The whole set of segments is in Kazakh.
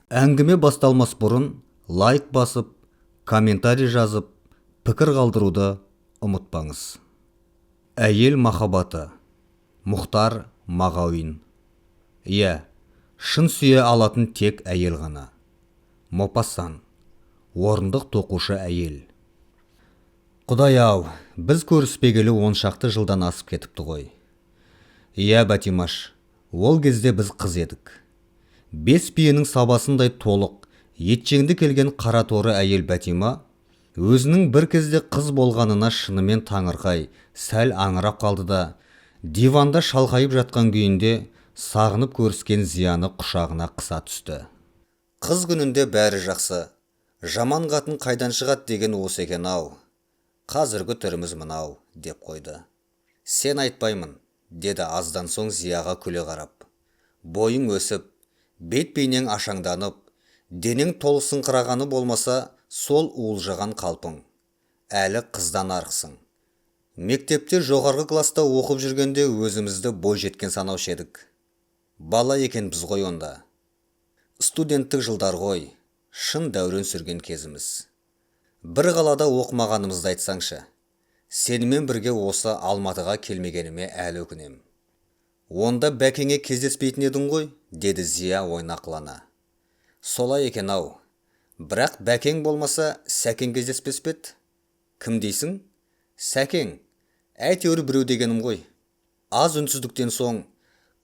Әңгіме басталмас бұрын лайк басып, комментарий жазып, пікір қалдыруды ұмытпаңыз. Әйел махаббаты. Мұхтар Мағауин. Иә, шын сүйе алатын тек әйел ғана. Мопассан. Орындық тоқушы әйел. Құдай-ау, біз көріспегелі 10 шақты жылдан асып кетіпті ғой. Иә, Бәтимаш, ол кезде біз қыз едік. Бес биенің сабасындай толық, етжеңді келген қара торы әйел Бәтима, өзінің бір кезде қыз болғанына шынымен таңырқай, сәл аңырап қалды да, диванда шалқайып жатқан күйінде сағынып көріскен Зияны құшағына қыса түсті. Қыз күнінде бәрі жақсы, жаман қатын қайдан шығады деген осы екен-ау. Қазіргі түріміз мынау, деп қойды. Сен айтпаймын, деді аздан соң Зияға күле қарап. Бойың өсіп, бет-бейнең ашаңданып, денең толысыңқырағаны болмаса, сол уылжыған қалпың. Әлі қыздан арықсың. Мектепте жоғарғы класста оқып жүргенде өзімізді бой жеткен санаушы едік. Бала екен біз ғой онда. Студенттік жылдар ғой, шын дәурен сүрген кезіміз. Бір қалада оқымағанымызды айтсаңшы. Сенімен бірге осы Алматыға келмегеніме әлі өкінем. Онда Бәкеңе кездеспейтін едің ғой, деді Зия ойнақылана. Солай екен-ау. Бірақ Бәкең болмаса, Сәкең кездеспес пе еді? Кім дейсің? Сәкең. Әйтеуір біреу дегенім ғой. Аз үнсіздіктен соң,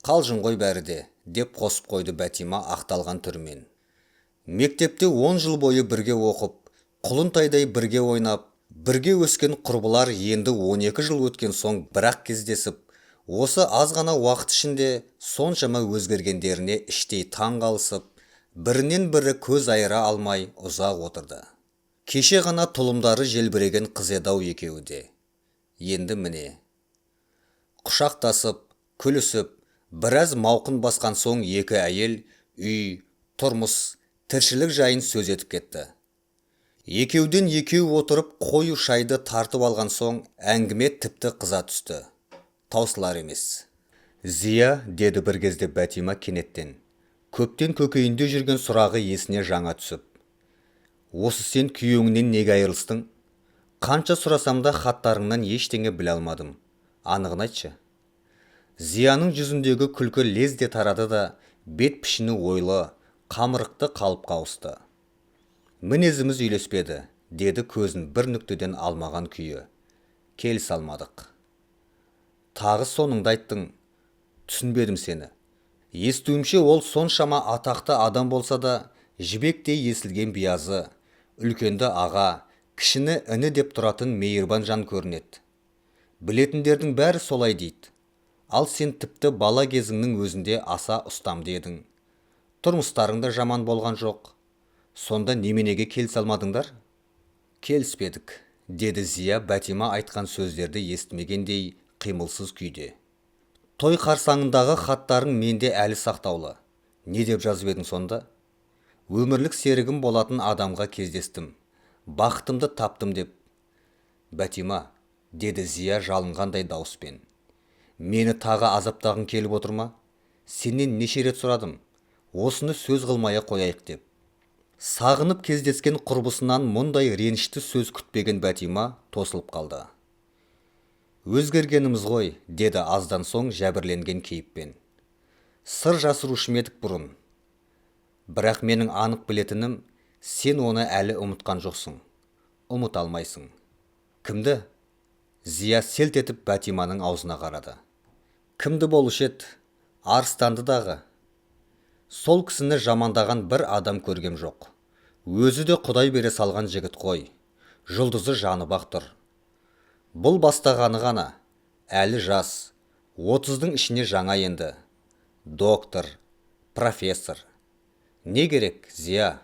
қалжың ғой бәрі де, деп қосып қойды Бәтима ақталған түрмен. Мектепте 10 жыл бойы бірге оқып, құлынтайдай бірге ойнап, бірге өскен құрбылар енді 12 жыл өткен соң бірақ кездесіп, осы аз ғана уақыт ішінде соншама өзгергендеріне іштей таң қалысып, бірінен бірі көз айыра алмай ұзақ отырды. Кеше ғана тұлымдары желбіреген қыз еді-ау екеуі де. Енді міне. Құшақтасып, күлісіп, біраз мауқын басқан соң екі әйел үй, тұрмыс, тіршілік жайын сөз етіп кетті. Екеуден екеу отырып қою шайды тартып алған соң әңгіме тіпті қыза түсті. Таусылар емес. Зия, деді бір кезде Бәтима кенеттен. Көптен көкейінде жүрген сұрағы есіне жаңа түсіп. Осы сен күйеуіңнен неге айырылыстың? Қанша сұрасам да хаттарыңнан ештеңе біле алмадым. Анығын айтшы. Зияның жүзіндегі күлкі лезде тарады да, бет пішіні ойлы, қамырықты қалыпқа ауысты. Мінезіміз үйлеспеді, деді көзін бір нүктеден алмаған күйі. Келісе алмадық. Тағы соныңды айттың. Түсінбедім сені. Естуімше ол соншама атақты адам болса да, жібектей есілген биязы, үлкенді аға, кішіні іні деп тұратын мейірбан жан көрінеді. Білетіндердің бәрі солай дейді. Ал сен тіпті бала кезіңнің өзінде аса ұстамды едің. Тұрмыстарың да жаман болған жоқ. Сонда неменеге келісе алмадыңдар? Келіспедік, деді Зия Бәтима айтқан сөздерді естімегендей қимылсыз күйде. Той қарсаңындағы хаттарың менде әлі сақтаулы. Не деп жазып едің сонда? Өмірлік серігім болатын адамға кездестім. Бақытымды таптым деп. Бәтима, деді Зия жалынғандай дауыспен. Мені тағы азаптағың келіп отырма? Сенен неше рет сұрадым. Осыны сөз қылмай қояйық деп. Сағынып кездескен құрбысынан мұндай ренішті сөз күтпеген Бәтима тосылып қалды. Өзгергеніміз ғой, деді аздан соң жәбірленген кейіппен. Сыр жасырушы едік бұрын. Бірақ менің анық білетінім, сен оны әлі ұмытқан жоқсың. Ұмыта алмайсың. Кімді? Зия селт етіп Бәтиманың аузына қарады. Кімді болушы еді? Арыстанды дағы. Сол кісіні жамандаған бір адам көргем жоқ. Өзі де Құдай бере салған жігіт қой. Жұлдызы жанып-ақ тұр. Бұл бастағаны ғана. Әлі жас. 30-дың ішіне жаңа енді. Доктор, профессор. Не керек, Зия?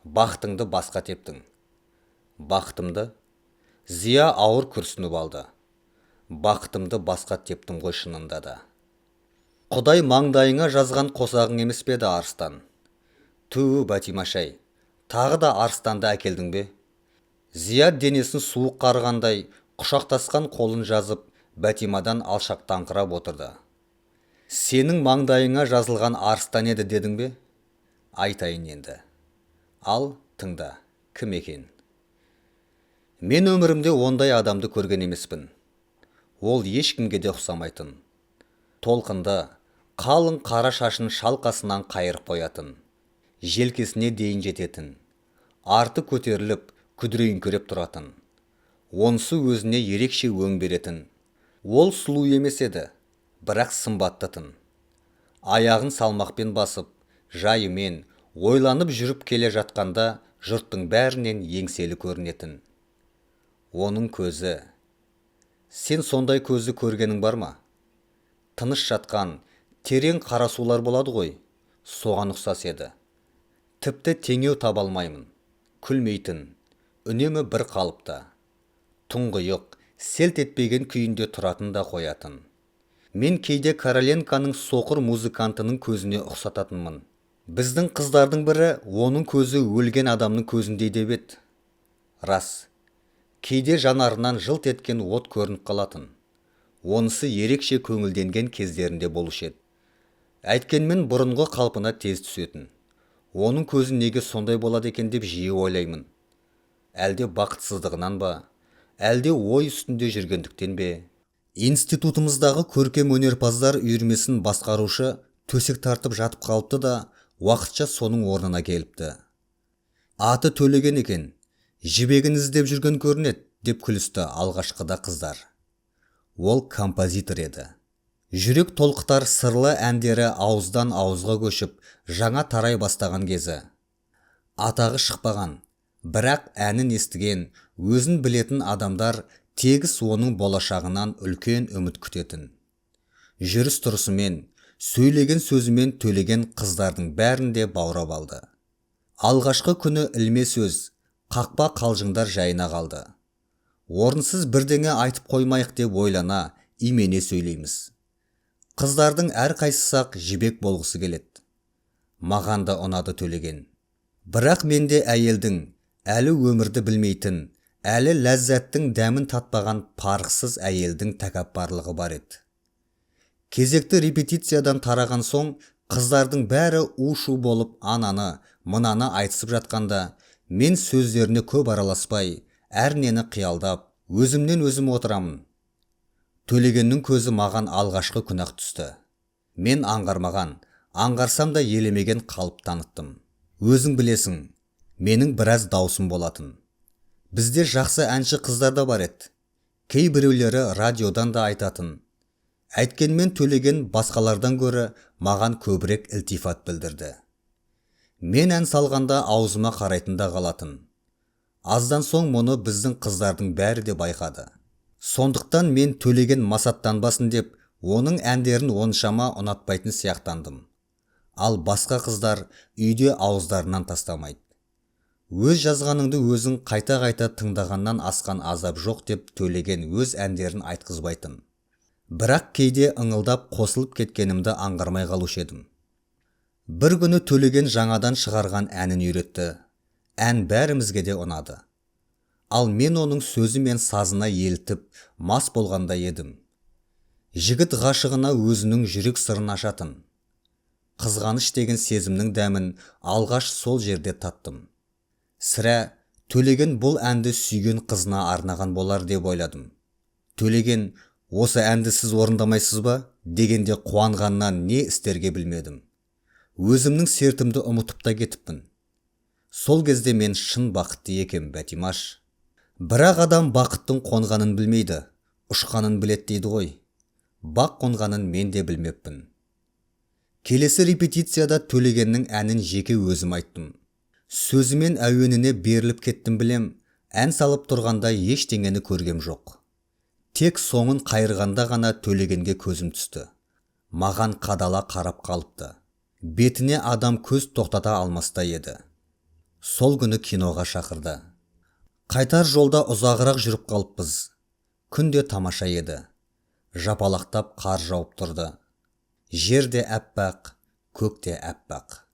Бақытыңды басқа тептің. Бақытымды? Зия ауыр күрсініп алды. Бақытымды басқа тептім ғой шынында да. Құдай маңдайыңа жазған қосағың емес пе еді арыстан? Түу, Бәтимашай, тағы да арыстанды әкелдің бе? Зия денесін суық қарығандай, құшақтасқан қолын жазып, Бәтимадан алшақтаңқырап отырды. Сенің маңдайыңа жазылған арыстан еді дедің бе? Айтайын енді. Ал, тыңда, кім екен? Мен өмірімде ондай адамды көрген емеспін. Ол ешкімге де ұқсамайтын. Толқынды, қалың қара шашын шалқасынан қайырып қоятын. Желкесіне дейін жететін. Арты көтеріліп, күдірейіңкіреп тұратын. Онысы өзіне ерекше өң беретін. Ол сұлу емес еді, бірақ сымбаттатын. Аяғын салмақпен басып, жайымен, ойланып жүріп келе жатқанда жұрттың бәрінен еңселі көрінетін. Оның көзі. Сен сондай көзі көргенің бар ма? Тыныш жатқан, терең қара сулар болады ғой, соған ұқсас еді. Тіпті теңеу таба алмаймын. Күлмейтін, үнемі бір қалыпта. Тұңғиық, селт етпеген күйінде тұратын да қоятын. Мен кейде Короленконың соқыр музыкантының көзіне ұқсататынмын. Біздің қыздардың бірі оның көзі өлген адамның көзіндей деп еді. Рас, кейде жанарынан жылт еткен от көрініп қалатын. Онысы ерекше көңілденген кездерінде болушы еді. Әйткенмен бұрынғы қалпына тез түсетін. Оның көзі неге сондай болады екен деп жиі ойлаймын. Әлде бақытсыздығынан ба, әлде ой үстінде жүргендіктен бе? Институтымыздағы көркем өнерпаздар үйірмесін басқарушы төсек тартып жатып қалыпты да, уақытша соның орнына келіпті. Аты Төлеген екен, жібегін іздеп жүрген көрінеді, деп күлісті алғашқыда қыздар. Ол композитор еді. Жүрек толқытар сырлы әндері ауыздан ауызға көшіп, жаңа тарай бастаған кезі. Атағы шықпаған, бірақ әнін естіген, өзін білетін адамдар тегіс оның болашағынан үлкен үміт күтетін. Жүріс тұрысымен, сөйлеген сөзімен Төлеген қыздардың бәрінде баурап алды. Алғашқы күні ілме сөз, қақпа қалжыңдар жайына қалды. Орынсыз бірдеңе айтып қоймайық деп ойлана, имене сөйлейміз. Қыздардың әрқайсысақ жібек болғысы келеді. Маған да ұнады Төлеген. Бірақ менде әйелдің, әлі өмірді білмейтін, әлі ләззаттың дәмін татпаған парықсыз әйелдің тәкаппарлығы бар еді. Кезекті репетициядан тараған соң, қыздардың бәрі у-шу болып ананы, мынаны айтысып жатқанда, мен сөздеріне көп араласпай, әрнені қиялдап, өзімнен өзім отырамын. Төлегеннің көзі маған алғашқы күнақ түсті. Мен аңғармаған, аңғарсам да елемеген қалып таныттым. Өзің білесің, менің біраз даусым болатын. Бізде жақсы әнші қыздар да бар еді. Кейбіреулері радиодан да айтатын. Әйткенмен Төлеген басқалардан гөрі маған көбірек ілтифат білдірді. Мен ән салғанда аузыма қарайтында қалатын. Аздан соң мұны біздің қыздардың бәрі де байқады. Сондықтан мен Төлеген масаттанбасын деп, оның әндерін оншама ұнатпайтын сияқтандым. Ал басқа қыздар үйде ауыздарынан тастамайды. Өз жазғаныңды өзің қайта-қайта тыңдағаннан асқан азап жоқ деп Төлеген өз әндерін айтқызбайтын. Бірақ кейде ыңылдап қосылып кеткенімді аңғармай қалушы едім. Бір күні Төлеген жаңадан шығарған әнін үйретті. Ән бәрімізге де ұнады. Ал мен оның сөзі мен сазына елтіп, мас болғанда едім. Жігіт ғашығына өзінің жүрек сырын ашатын. Қызғаныш деген сезімнің дәмін алғаш сол жерде таттым. Сірә, Төлеген бұл әнді сүйген қызына арнаған болар деп ойладым. Төлеген, осы әнді сіз орындамайсыз ба? Дегенде қуанғаннан не істерге білмедім. Өзімнің сертімді ұмытып та кетіппін. Сол кезде мен шын бақытты екем, Бәтимаш. Бірақ адам бақыттың қонғанын білмейді, ұшқанын білет дейді ғой. Бақ қонғанын мен де білмеппін. Келесі репетицияда Төлегеннің әнін жеке өзім айттым. Сөзімен әуеніне беріліп кеттім білем, ән салып тұрғанда ештеңені көргем жоқ. Тек соңын қайырғанда ғана Төлегенге көзім түсті. Маған қадала қарап қалыпты. Бетіне адам көз тоқтата алмастай еді. Сол күні киноға шақырды. Қайтар жолда ұзағырақ жүріп қалыппыз. Күн де тамаша еді. Жапалақтап қар жауып тұрды. Жер де әппақ, көк те әппақ.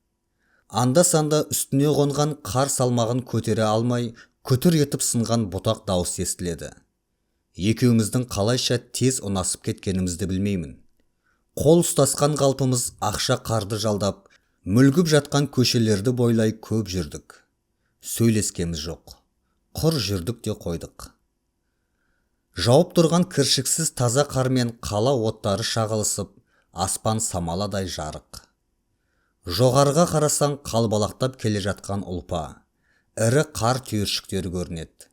Анда-санда үстіне қонған қар салмағын көтере алмай, күтір етіп сынған бұтақ дауыс естіледі. Екеуміздің қалайша тез ұнасып кеткенімізді білмеймін. Қол ұстасқан қалпымыз ақша қарды жалдап, Мүлгіп жатқан көшелерді бойлай көп жүрдік. Сөйлескеміз жоқ. Құр жүрдік те қойдық. Жауып тұрған кіршіксіз таза қармен қала оттары шағылысып, аспан самаладай жарық. Жоғарыға қарасаң қалбалақтап келе жатқан ұлпа, ірі қар түйіршіктері көрінеді.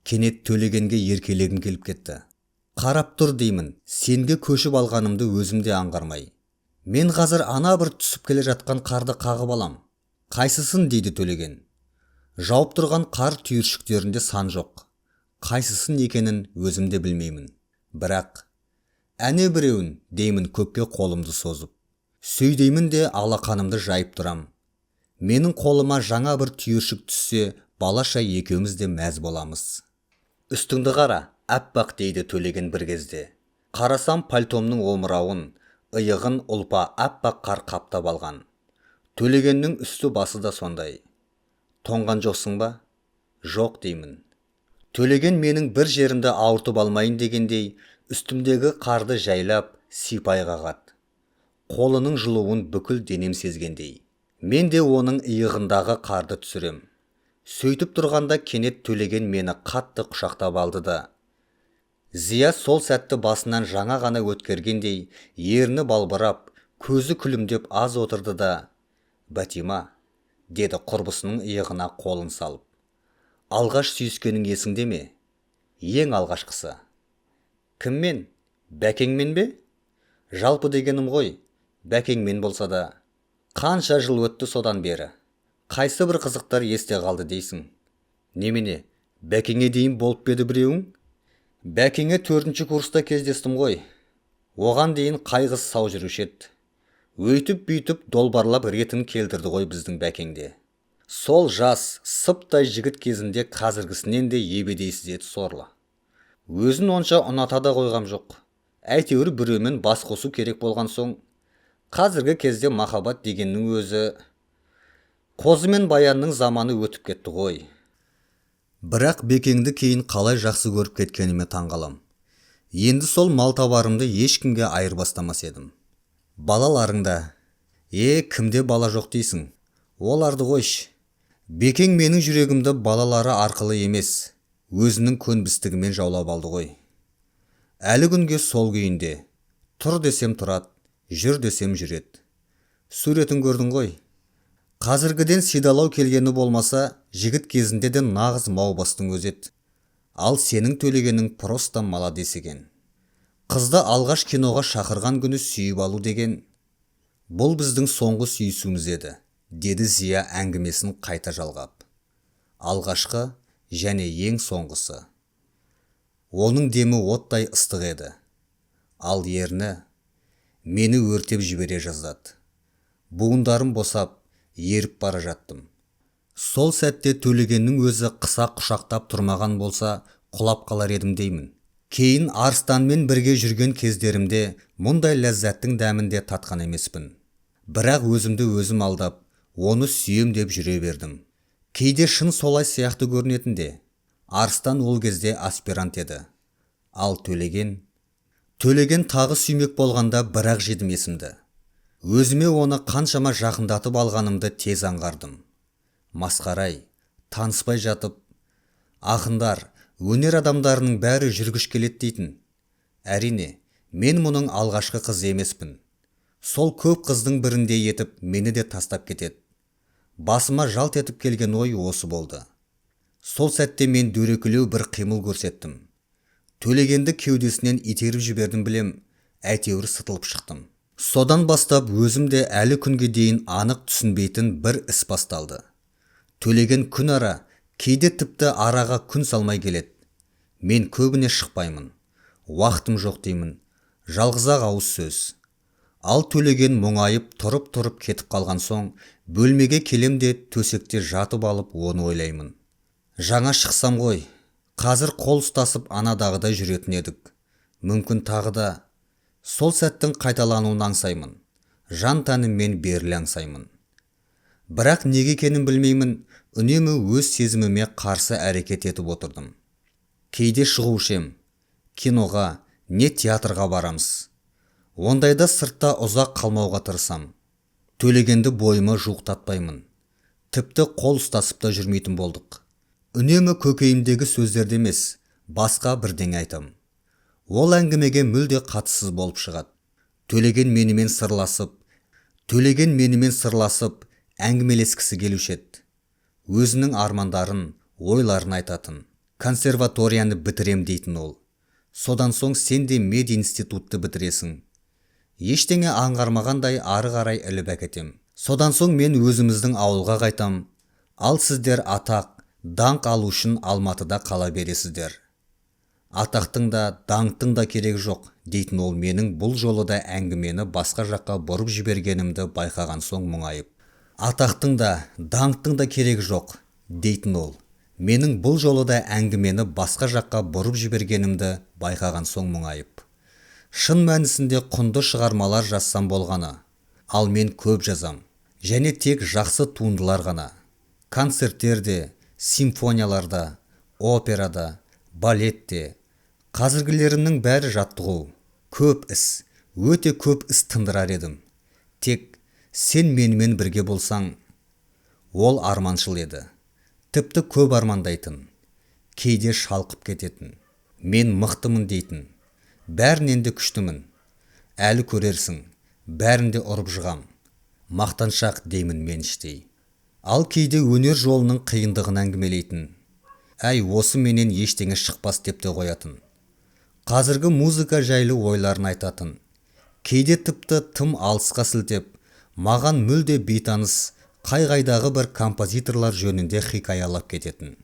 Кенет Төлегенге еркелегім келіп кетті. Қарап тұр деймін, сенге көшіп алғанымды өзімде аңғармай. Мен қазір ана бір түсіп келе жатқан қарды қағып алам. Қайсысын дейді Төлеген. Жауып тұрған қар түйіршіктерінде сан жоқ. Қайсысын екенін өзімде білмеймін. Бірақ әне біреуін деймін көкке қолымды созып. Сөйдеймін де алақанымды жайып тұрам. Менің қолыма жаңа бір түйіршік түссе, балаша екеуміз де мәз боламыз. Үстіңді қара, әппақ дейді Төлеген бір кезде. Қарасам пальтомның омырауын, иығын ұлпа әппақ қар қаптап алған. Төлегеннің үсті басы да сондай. Тоңған жоқсың ба? Жоқ деймін. Төлеген менің бір жерімді ауыртып алмайын дегендей, үстімдегі қарды жайлап, сипай қағады. Қолының жылуын бүкіл денем сезгендей. Мен де оның иығындағы қарды түсірем. Сөйтіп тұрғанда кенет Төлеген мені қатты құшақтап алды да. Зия сол сәтті басынан жаңа ғана өткергендей, ерні балбырап, көзі күлімдеп аз отырды да, «Бәтима», деді құрбысының иығына қолын салып. «Алғаш сүйіскенің есіңде ме? Ең алғашқысы». «Кіммен? Бәкеңмен бе?» «Жалпы дегенім ғой, бәкеңмен болса да». «Қанша жыл өтті содан бері? Қайсы бір қызықтар есте қалды дейсің?» «Немене, бәкеңе дейін болып беді біреуің?» «Бәкеңе 4-ші курста кездестім ғой. Оған дейін қайғысы сау жүруші еді. Өйтіп-бүйтіп долбарлап ретін келтірді ғой біздің бәкеңде. Сол жас, сыптай жігіт кезінде қазіргісінен де ебедейсіз еді сорлы. Өзін онша ұната да қойғам жоқ. Әйтеуір біреумен бас қосу керек болған соң, қазіргі кезде махаббат дегеннің өзі... Қозы мен баянның заманы өтіп кетті ғой. Бірақ бекеңді кейін қалай жақсы көріп кеткеніме таңғалам. Енді сол мал табарымды ешкімге айырбастамас едім. Балаларыңда, кімде бала жоқ дейсің? Оларды қойш. Бекең менің жүрегімді балалары арқылы емес, өзінің көнбістігімен жаулап алды ғой. Әлі күнге сол күйінде. Тұр десем тұрады, жүр десем жүреді. Суретін көрдің ғой. Қазіргіден сидалау келгені болмаса, жігіт кезінде де нағыз маубастың өзі еді. Ал сенің Төлегенің просто маладес екен. Қызды алғаш киноға шақырған күні сүйіп алу деген, бұл біздің соңғы сүйісуіміз еді, деді Зия әңгімесін қайта жалғап. Алғашқы және ең соңғысы. Оның демі оттай ыстық еді. Ал ерні мені өртеп жібере жаздады. Буындарым босап, еріп бара жаттым. Сол сәтте Төлегеннің өзі қыса құшақтап тұрмаған болса, құлап қалар едім деймін. Кейін арыстанмен бірге жүрген кездерімде мұндай ләззаттың дәмінде татқан емеспін. Бірақ өзімді өзім алдап, оны сүйем деп жүре бердім. Кейде шын солай сияқты көрінетінде. Арыстан ол кезде аспирант еді. Ал Төлеген тағы сүймек болғанда бірақ жедім есімді. Өзіме оны қаншама жақындатып алғанымды тез аңғардым. Масқарай, таныспай жатып, ақындар, өнер адамдарының бәрі жүргіш келеді дейтін. Әрине, мен мұның алғашқы қызы емеспін. Сол көп қыздың біріндей етіп мені де тастап кетеді. Басыма жалт етіп келген ой осы болды. Сол сәтте мен дөрекілеу бір қимыл көрсеттім. Төлегенді кеудесінен итеріп жібердім білем, әйтеуір сытылып шықтым. Содан бастап өзімде әлі күнге дейін анық түсінбейтін бір іс басталды. Төлеген күн ара, кейде тіпті араға күн салмай келеді. Мен көбіне шықпаймын. Уақытым жоқ деймін. Жалғыз-ақ ауыз сөз. Ал Төлеген мұңайып тұрып кетіп қалған соң, бөлмеге келем де төсекте жатып алып оны ойлаймын. Жаңа шықсам ғой, қазір қол ұстасып анадағыдай жүретін едік. Мүмкін тағы да сол сәттің қайталануын аңсаймын. Жан тәніммен беріле аңсаймын. Бірақ неге екенін білмеймін, үнемі өз сезіміме қарсы әрекет етіп отырдым. Кейде шығушем, киноға, не театрға барамыз. Ондайда сыртта ұзақ қалмауға тырысам. Төлегенді бойыма жуықтатпаймын. Тіпті қол ұстасып та жүрмейтін болдық. Үнемі көкейімдегі сөздерді емес, басқа бірдеңе айтам. Ол әңгімеге мүлде қатыссыз болып шығады. Төлеген менімен сырласып, әңгімелескісі келуші еді. Өзінің армандарын, ойларын айтатын. Консерваторияны бітірем дейтін ол. Содан соң сен де мединститутты бітіресің. Ештеңе аңғармағандай ары қарай іліп әкетем. Содан соң мен өзіміздің ауылға қайтам. Ал сіздер атақ, даңқ алу үшін Алматыда қала бересіздер. Атақтың да, даңқтың да керек жоқ, дейтін ол менің бұл жолы да әңгімені басқа жаққа бұрып жібергенімді байқаған соң мұңайып. Атақтың да, даңқтың да керек жоқ, дейтін ол менің бұл жолы да әңгімені басқа жаққа бұрып жібергенімді байқаған соң мұңайып. Шын мәнісінде құнды шығармалар жазсам болғаны, ал мен көп жазам, және тек жақсы туындылар ғана. Концерттерде, симфонияларда, операда, балетте, қазіргілерімнің бәрі жаттығу, көп іс, өте көп іс тындырар едім. Тек сен менімен бірге болсаң. Ол арманшыл еді. Тіпті көп армандайтын. Кейде шалқып кететін. Мен мықтымын дейтін. Бәрінен де күштімін. Әлі көрерсің, бәрінде ұрып жығам. Мақтаншақ деймін мен іштей. Ал кейде өнер жолының қиындығын әңгімелейтін. Әй, осы менен ештеңе шықпас деп те қоятын. Қазіргі музыка жайлы ойларын айтатын. Кейде тіпті тым алысқа сілтеп, маған мүлде бейтаныс қай-қайдағы бір композиторлар жөнінде хикаялап кететін.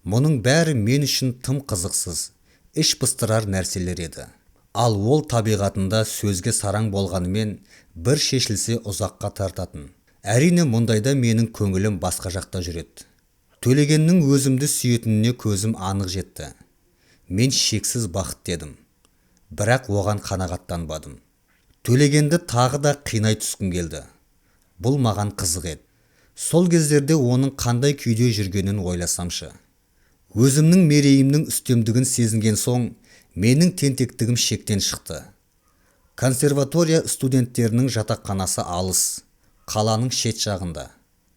Мұның бәрі мен үшін тым қызықсыз, іш пыстырар нәрселер еді. Ал ол табиғатында сөзге сараң болғанымен бір шешілсе ұзаққа тартатын. Әрине мұндайда менің көңілім басқа жақта жүреді. Төлегеннің өзімді сүйетініне көзім анық жетті. Мен шексіз бақыт дедім. Бірақ оған қанағаттанбадым. Төлегенді тағы да қинай түскім келді. Бұл маған қызық еді. Сол кездерде оның қандай күйде жүргенін ойласамшы. Өзімнің мерейімнің үстемдігін сезінген соң, менің тентектігім шектен шықты. Консерватория студенттерінің жатақханасы алыс, қаланың шет жағында.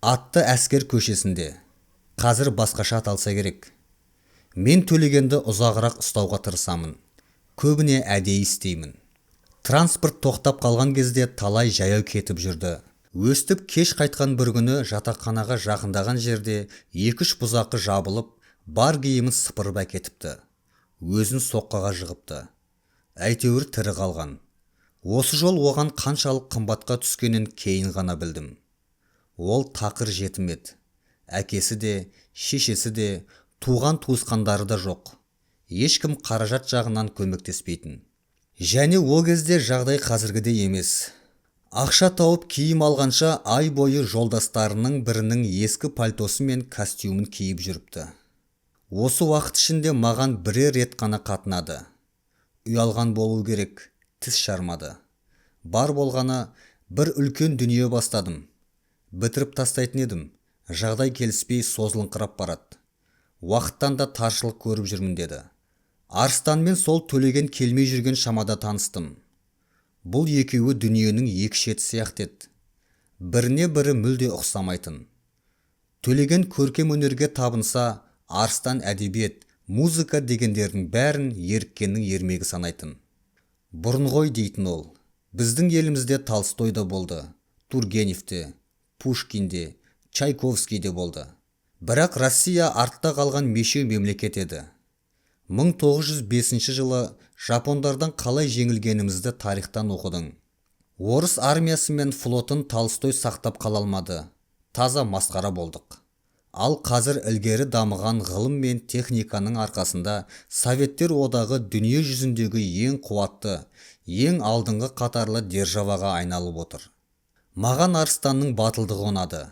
Атты әскер көшесінде. Қазір басқаша аталса керек. Мен Төлегенді ұзағырақ ұстауға тырысамын. Көбіне әдейі істеймін. Транспорт тоқтап қалған кезде талай жаяу кетіп жүрді. Өстіп кеш қайтқан бір күні жатақханаға жақындаған жерде 2-3 бұзақы жабылып, бар киімін сыпырып әкетіпті. Өзін соққыға жығыпты. Әйтеуір тірі қалған. Осы жол оған қаншалық қымбатқа түскенін кейін ғана білдім. Ол тақыр жетім еді. Әкесі де, шешесі де, туған туысқандары да жоқ. Ешкім қаражат жағынан көмектеспейтін. Және ол кезде жағдай қазіргідей емес. Ақша тауып киім алғанша ай бойы жолдастарының бірінің ескі пальтосы мен костюмін киіп жүріпті. Осы уақыт ішінде маған бірер рет қана қатынады. Ұялған болу керек, тіс шармады. Бар болғаны бір үлкен дүние бастадым. Бітіріп тастайтын едім. Жағдай келіспей созылыңқырап барады. Уақыттан да таршылық көріп жүрмін деді. Арыстанмен сол Төлеген келмей жүрген шамада таныстым. Бұл екеуі дүниенің екі шеті сияқты еді. Біріне бірі мүлде ұқсамайтын. Төлеген көркем өнерге табынса, Арыстан әдебиет, музыка дегендердің бәрін еріккеннің ермегі санайтын. Бұрын ғой дейтін ол. Біздің елімізде Толстой да болды, Тургенев те, Пушкин де, Чайковский де болды. Бірақ Россия артта қалған мешеу мемлекет еді. 1905 жылы жапондардан қалай жеңілгенімізді тарихтан оқыдың. Орыс армиясы мен флотын Толстой сақтап қала алмады. Таза масқара болдық. Ал қазір ілгері дамыған ғылым мен техниканың арқасында Советтер одағы дүние жүзіндегі ең қуатты, ең алдыңғы қатарлы державаға айналып отыр. Маған Арыстанның батылдығы ұнады.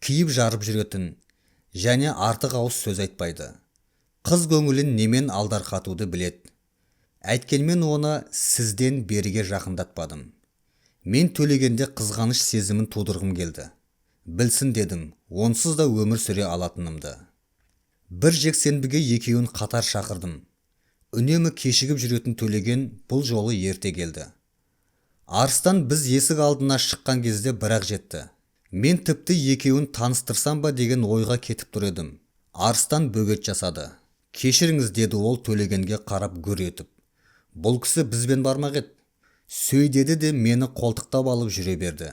Киіп жарып жүретін және артық ауыз сөз айтпайды. Қыз көңілін немен алдарқатуды білет. Әйткенмен оны сізден беріге жақындатпадым. Мен Төлегенде қызғаныш сезімін тудырғым келді. Білсін дедім, онсыз да өмір сүре алатынымды. Бір жексенбіге екеуін қатар шақырдым. Үнемі кешігіп жүретін Төлеген бұл жолы ерте келді. Арыстан біз есік алдына шыққан кезде бірақ жетті. Мен тіпті екеуін таныстырсам ба деген ойға кетіп тұр едім. Арыстан бөгет жасады. Кешіріңіз, деді ол Төлегенге қарап гүр етіп. Бұл кісі бізбен бармақ еді. Сөйдеді де мені қолтықтап алып жүре берді.